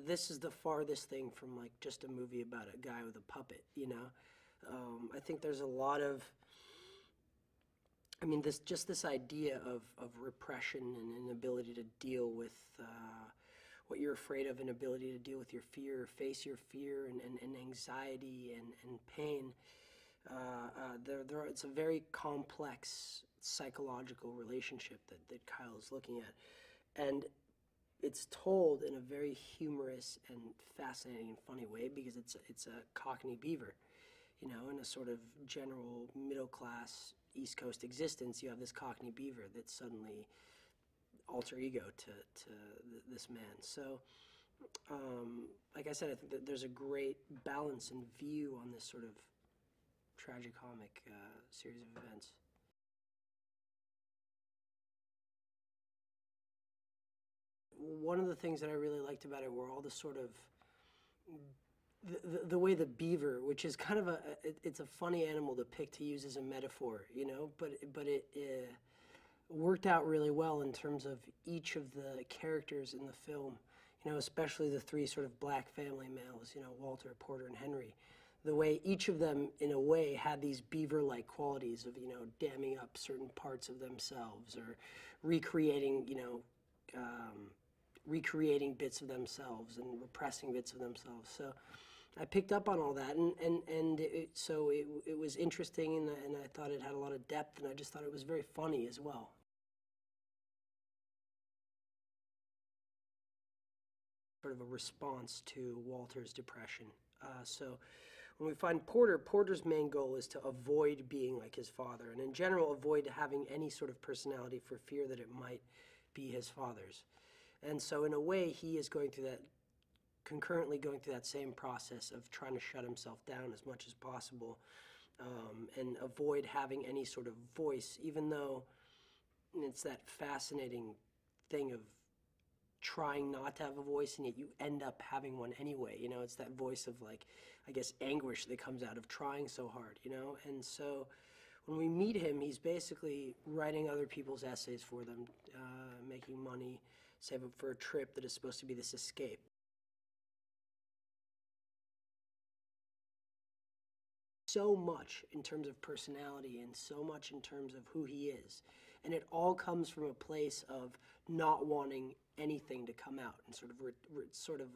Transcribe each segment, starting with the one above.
this is the farthest thing from like just a movie about a guy with a puppet, you know? I think there's a lot of, I mean, this idea of repression and inability to deal with what you're afraid of, inability to deal with your fear, face your fear, and anxiety and pain. It's a very complex psychological relationship that Kyle is looking at. And it's told in a very humorous and fascinating and funny way because it's a Cockney beaver. You know, in a sort of general middle-class East Coast existence, you have this Cockney beaver that's suddenly alter ego to this man. So, like I said, I think that there's a great balance and view on this sort of tragicomic series of events. One of the things that I really liked about it were all the sort of the way the beaver, which is kind of it's a funny animal to pick to use as a metaphor, you know, but it worked out really well in terms of each of the characters in the film, you know, especially the three sort of black family males, you know, Walter, Porter, and Henry. The way each of them, in a way, had these beaver-like qualities of, you know, damming up certain parts of themselves or recreating, you know, recreating bits of themselves and repressing bits of themselves. So I picked up on all that, and it was interesting, and I thought it had a lot of depth, and I just thought it was very funny as well. Sort of a response to Walter's depression. So when we find Porter, Porter's main goal is to avoid being like his father, and in general avoid having any sort of personality for fear that it might be his father's. And so in a way, he is going through that, concurrently going through that same process of trying to shut himself down as much as possible and avoid having any sort of voice, even though it's that fascinating thing of trying not to have a voice and yet you end up having one anyway. You know, it's that voice of, like, I guess, anguish that comes out of trying so hard, you know? And so when we meet him, he's basically writing other people's essays for them, making money, save up for a trip that is supposed to be this escape. So much in terms of personality and so much in terms of who he is. And it all comes from a place of not wanting anything to come out and sort of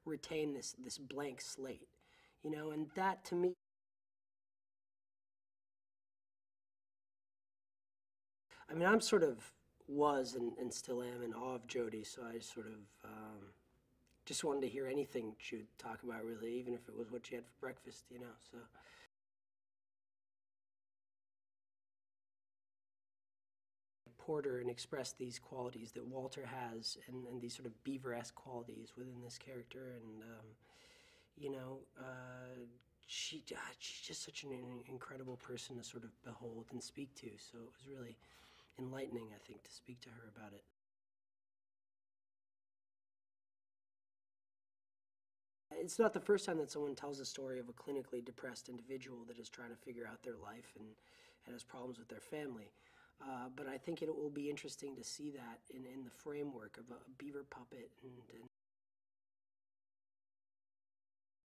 retain this blank slate, you know, and that to me, I mean, I'm sort of was and still am in awe of Jodie, so I sort of just wanted to hear anything she would talk about, really, even if it was what she had for breakfast, you know, so. Porter and express these qualities that Walter has and these sort of beaver-esque qualities within this character. And, you know, she's just such an incredible person to sort of behold and speak to. So it was really enlightening, I think, to speak to her about it. It's not the first time that someone tells a story of a clinically depressed individual that is trying to figure out their life and has problems with their family. But I think it will be interesting to see that in the framework of a beaver puppet and